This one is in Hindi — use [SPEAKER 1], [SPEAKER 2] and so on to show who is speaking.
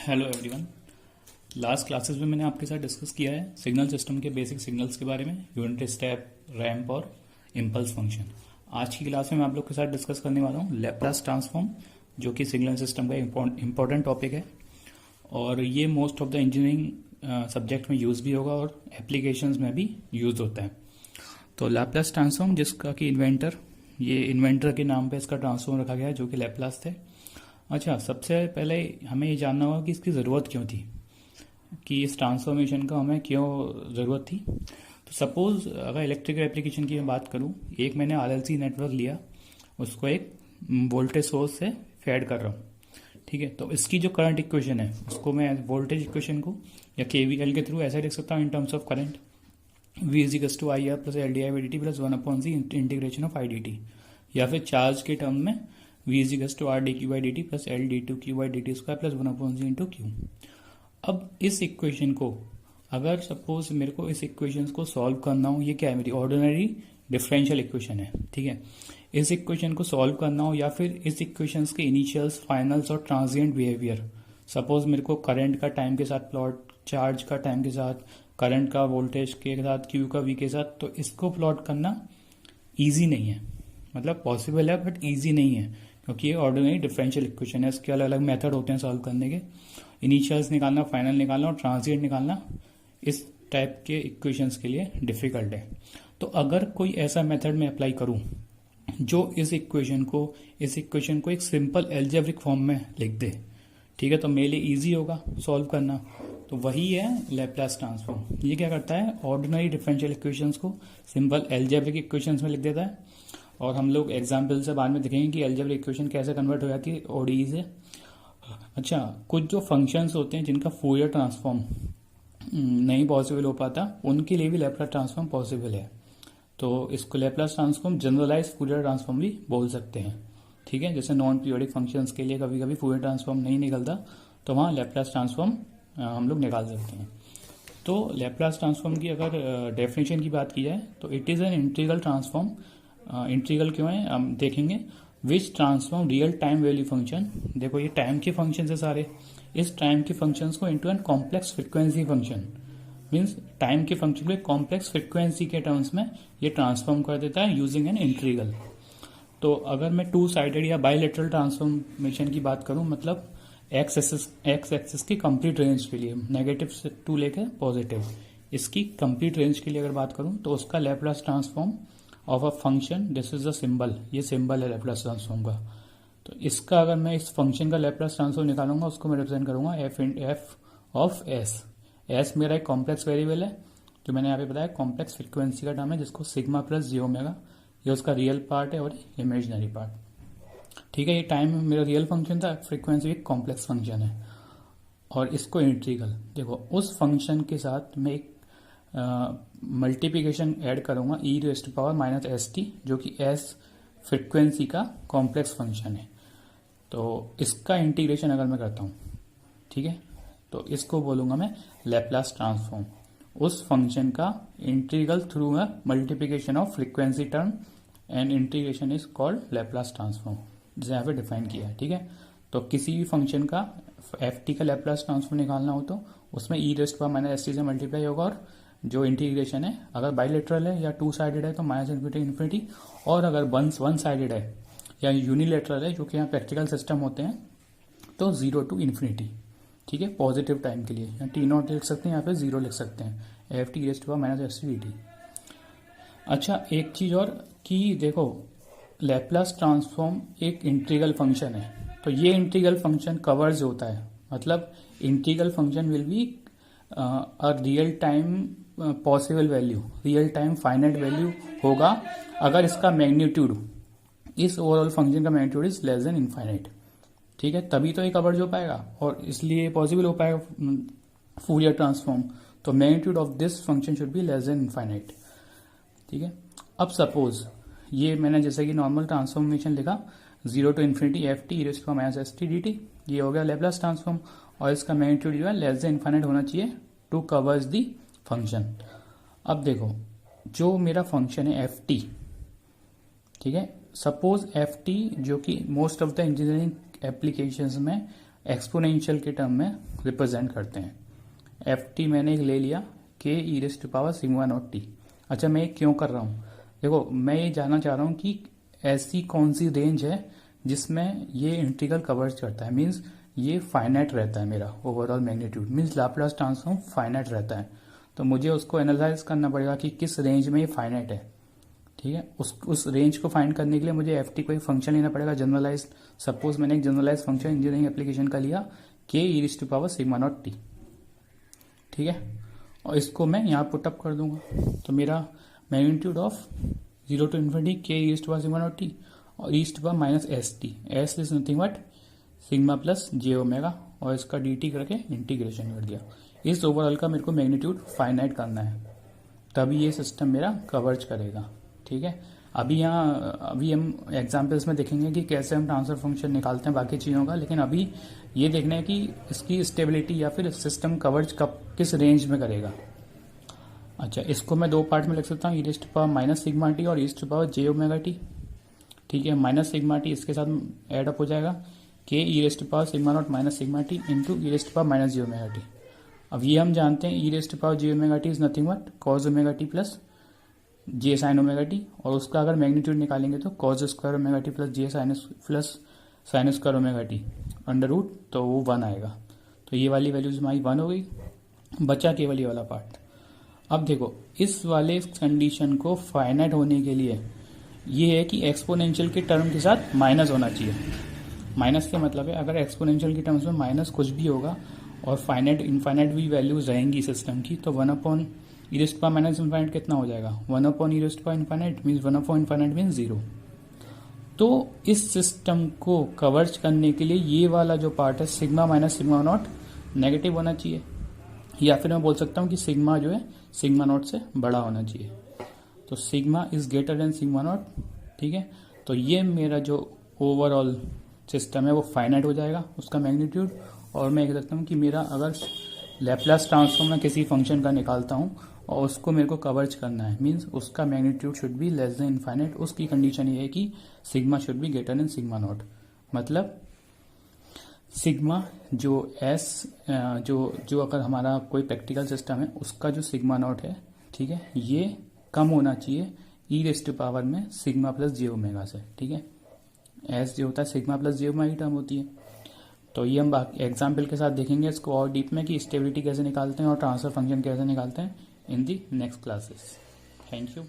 [SPEAKER 1] Hello everyone. लास्ट क्लासेस में मैंने आपके साथ डिस्कस किया है सिग्नल सिस्टम के बेसिक सिग्नल्स के बारे में, यूनिट स्टेप, रैंप और इम्पल्स फंक्शन। आज की क्लास में मैं आप लोग के साथ डिस्कस करने वाला हूँ लैप्लास ट्रांसफॉर्म, जो कि सिग्नल सिस्टम का इम्पोर्टेंट टॉपिक है और ये most of the engineering subject में यूज़ भी होगा और एप्लीकेशंस में भी यूज़ होता है। तो लैप्लास ट्रांसफॉर्म, जिसका कि इन्वेंटर के नाम पे इसका ट्रांसफॉर्म रखा गया है, जो कि लैप्लास थे। अच्छा, सबसे पहले हमें ये जानना होगा कि इसकी ज़रूरत क्यों थी, कि इस ट्रांसफॉर्मेशन का हमें क्यों ज़रूरत थी। तो सपोज़ अगर इलेक्ट्रिकल एप्लीकेशन की मैं बात करूं, एक मैंने आरएलसी नेटवर्क लिया, उसको एक वोल्टेज सोर्स से फेड कर रहा हूँ, ठीक है। तो इसकी जो करंट इक्वेशन है उसको मैं वोल्टेज इक्वेशन को या केवीएल के थ्रू ऐसा लिख सकता हूँ in terms of current, V is equals to I R plus L D I by D T plus 1/c integration of I D T, या फिर चार्ज के टर्म में V is equals to R D Q by D T plus L D two Q by D T square plus 1/c into Q. अब इस इक्वेशन को अगर सपोज मेरे को इस इक्वेशन को सॉल्व करना हो, ये क्या है, मेरी ऑर्डिनरी डिफरेंशियल इक्वेशन है, ठीक है। इस इक्वेशन को सॉल्व करना हो या फिर इस इक्वेशंस के इनिशियल्स, फाइनल्स और ट्रांजिएंट बिहेवियर, सपोज मेरे को करंट का टाइम के साथ प्लॉट, चार्ज का टाइम के साथ, करंट का वोल्टेज के साथ, क्यू का वी के साथ, तो इसको प्लॉट करना ईजी नहीं है। मतलब पॉसिबल है बट ईजी नहीं है, क्योंकि ये ऑर्डिनरी डिफरेंशियल इक्वेशन है। इसके अलग अलग मेथड होते हैं सॉल्व करने के, इनिशियल्स निकालना, फाइनल निकालना और ट्रांजिएंट निकालना इस टाइप के इक्वेशंस के लिए डिफिकल्ट है। तो अगर कोई ऐसा मेथड मैं अप्लाई करूं जो इस इक्वेशन को एक सिंपल एल्जेब्रिक फॉर्म में लिख दे, ठीक है, तो मेरे लिए ईजी होगा सॉल्व करना। तो वही है लैप्लास ट्रांसफॉर्म। ये क्या करता है, ऑर्डिनरी डिफरेंशियल इक्वेशंस को सिंपल एल्जेब्रिक इक्वेशंस में लिख देता है। और हम लोग एग्जाम्पल से बाद में देखेंगे कि एल्जेब्रिक इक्वेशन कैसे कन्वर्ट हो जाती है ओडीई से। अच्छा, कुछ जो फंक्शंस होते हैं जिनका फूरियर ट्रांसफॉर्म नहीं पॉसिबल हो पाता, उनके लिए भी लैप्लास ट्रांसफॉर्म पॉसिबल है। तो इसको Laplace transform generalize Fourier transform भी बोल सकते हैं, ठीक है। जैसे नॉन पीरियोडिक फंक्शंस के लिए कभी कभी फूरियर ट्रांसफॉर्म नहीं निकलता, तो वहाँ लैप्लास ट्रांसफॉर्म हम लोग निकाल सकते हैं। तो लैप्लास ट्रांसफॉर्म की अगर डेफिनेशन की बात की जाए तो it is an integral transform. Integral क्यों है हम देखेंगे। Which transform real time value function, देखो ये टाइम के फंक्शन है सारे, इस टाइम के फंक्शंस को into an complex frequency function, means time के फंक्शन को कॉम्प्लेक्स फ्रीक्वेंसी के टर्म्स में ये ट्रांसफॉर्म कर देता है यूजिंग एन इंटीग्रल। तो अगर मैं टू साइडेड या बाइलेटरल ट्रांसफॉर्मेशन की बात करूं, मतलब एक्स एक्सिस की कंप्लीट रेंज के लिए, नेगेटिव से टू लेकर पॉजिटिव, इसकी कंप्लीट रेंज के लिए अगर बात करूं, तो उसका Laplace transform of a function, this is the symbol, ये सिंबल है लैप्लास ट्रांसफॉर्म का। तो इसका अगर मैं इस फंक्शन का लैप्लास ट्रांसफॉर्म निकालूंगा, उसको मैं रिप्रेजेंट करूंगा एफ ऑफ एस। एस मेरा एक कॉम्प्लेक्स वेरिएबल है, जो मैंने यहाँ पे बताया कॉम्प्लेक्स फ्रीक्वेंसी का टर्म है, जिसको सिग्मा प्लस जी ओमेगा, ये उसका रियल पार्ट है और इमेजिनरी पार्ट, ठीक है। ये टाइम मेरा रियल फंक्शन था, फ्रीक्वेंसी एक कॉम्प्लेक्स फंक्शन है। और इसको इंटीग्रल, देखो उस फंक्शन के साथ मैं एक मल्टीप्लिकेशन ऐड करूंगा E raise to power minus S T, जो कि एस फ्रीक्वेंसी का कॉम्प्लेक्स फंक्शन है। तो इसका इंटीग्रेशन अगर मैं करता हूँ, ठीक है, तो इसको बोलूंगा मैं लैप्लास ट्रांसफॉर्म। उस फंक्शन का integral through multiplication of frequency term and integration is called Laplace transform, जिसे यहाँ पे डिफाइन किया है, ठीक है। तो किसी भी फंक्शन का एफ टी का लैप्लास ट्रांसफॉर्म निकालना हो तो उसमें E raise to power minus S T से मल्टीप्लाई होगा, और जो इंटीग्रेशन है अगर बाइलेटरल है या टू साइडेड है तो माइनस इन्फिनिटी, और अगर वन साइडेड है या यूनिलेटरल है, जो कि यहाँ प्रैक्टिकल सिस्टम होते हैं, तो 0 to इन्फिनिटी, ठीक है, पॉजिटिव टाइम के लिए, या टी नॉट लिख सकते हैं, यहाँ पे 0 लिख सकते हैं, F T raise to power minus S T D T. अच्छा, एक चीज़ और कि देखो लैप्लास ट्रांसफॉर्म एक इंटीग्रल फंक्शन है, तो ये इंटीग्रल फंक्शन कवर्स होता है, मतलब integral function will be a real time possible value, real time finite value होगा अगर इसका मैग्नीट्यूड, इस ओवरऑल फंक्शन का magnitude is less than infinite, ठीक है, तभी तो ये कवर्ज हो पाएगा और इसलिए पॉसिबल हो पाएगा फूरियर ट्रांसफॉर्म। तो magnitude of this function should be less than infinite, ठीक है। अब सपोज ये मैंने जैसे कि नॉर्मल ट्रांसफॉर्मेशन लिखा, 0 to infinity F T raise to power minus S T D T, ये हो गया लैप्लास ट्रांसफॉर्म, और इसका मैग्नीट्यूड जो है लेस देन इनफाइनाइट होना चाहिए टू कवर्स दी फंक्शन। अब देखो जो मेरा फंक्शन है एफ टी, ठीक है, सपोज एफ टी, जो कि most of the engineering applications में एक्सपोनेंशियल के टर्म में रिप्रेजेंट करते हैं। एफ टी मैंने एक ले लिया के e raise to power sigma naught T. अच्छा, मैं क्यों कर रहा हूँ? देखो, मैं ये जानना चाह रहा हूँ कि ऐसी कौन सी रेंज है जिसमें ये इंटीग्रल कवर्स करता है, मीन्स ये फाइनाइट रहता है, मेरा overall magnitude means Laplace transform finite रहता है। तो मुझे उसको एनालाइज करना पड़ेगा कि किस रेंज में ये फाइनाइट है। ठीक है, उस रेंज को फाइंड करने के लिए मुझे एफ टी कोई फंक्शन लेना पड़ेगा जनरलाइज। सपोज मैंने एक जनरलाइज फंक्शन इंजीनियरिंग एप्लीकेशन का लिया के ई raise to power sigma naught T. ठीक है, और इसको मैं यहाँ पुटअप कर दूंगा, तो मेरा मैग्नीट्यूड ऑफ 0 to इन्फिनिटी के ई raise to power sigma naught T और e to power minus S T. S is nothing but sigma plus J omega, और इसका डी टी करके इंटीग्रेशन कर दिया। इस ओवरऑल का मेरे को मैग्नीट्यूड फाइनाइट करना है, तभी ये सिस्टम मेरा कवर्ज करेगा। ठीक है, अभी हम एग्जाम्पल्स में देखेंगे कि कैसे हम ट्रांसफर फंक्शन निकालते हैं बाकी चीज़ों का, लेकिन अभी ये देखना है कि इसकी स्टेबिलिटी या फिर सिस्टम कवर्ज कब किस रेंज में करेगा। अच्छा, इसको मैं दो पार्ट में लिख सकता हूँ, e raise to power minus sigma T और e raise to power J omega T. ठीक है, माइनस सिग्मा टी इसके साथ एड अप हो जाएगा के ई raise to power sigma naught minus sigma T into e raise to power minus J omega T. अब ये हम जानते हैं e raise to power J omega T is nothing but cos omega T plus J sine omega T, और उसका अगर मैग्नीट्यूड निकालेंगे तो cos square omega T plus J sine plus sine square omega T under root, तो वो 1 आएगा। तो ये वाली वैल्यूज हमारी 1 हो गई, बचा केवल ये वाला पार्ट। अब देखो, इस वाले कंडीशन को फाइनाइट होने के लिए ये है कि एक्सपोनेंशियल के टर्म के साथ माइनस होना चाहिए। माइनस का मतलब है अगर एक्सपोनेंशियल के टर्म्स में माइनस कुछ भी होगा और फाइनाइट इनफाइनाइट भी वैल्यूज रहेंगी सिस्टम की, तो 1 upon E raise to power minus infinite कितना हो जाएगा? 1 upon E raise to power infinite means 1 upon infinite means 0। तो इस सिस्टम को कवर्ज करने के लिए ये वाला जो पार्ट है sigma minus sigma not negative होना चाहिए, या फिर मैं बोल सकता हूँ कि सिग्मा जो है सिग्मा नॉट से बड़ा होना चाहिए। तो sigma is greater than sigma not. ठीक है, तो ये मेरा जो ओवरऑल सिस्टम है वो फाइनाइट हो जाएगा उसका मैग्नीट्यूड, और मैं कह सकता हूँ कि मेरा अगर लैप्लास ट्रांसफॉर्म में किसी फंक्शन का निकालता हूँ और उसको मेरे को कवर्ज करना है, मीन्स उसका magnitude should be less than infinite. उसकी कंडीशन ये है कि sigma should be greater than sigma not. मतलब सिग्मा जो एस जो अगर हमारा कोई प्रैक्टिकल सिस्टम है उसका जो सिग्मा नॉट है, ठीक है, ये कम होना चाहिए ई रेज़ टू पावर में सिग्मा प्लस जे ओमेगा से। ठीक है, एस जो होता है सिग्मा प्लस जे ओमेगा की टर्म होती है। तो ये हम एग्जाम्पल के साथ देखेंगे इसको और डीप में कि स्टेबिलिटी कैसे निकालते हैं और ट्रांसफर फंक्शन कैसे निकालते हैं in the next classes. Thank you.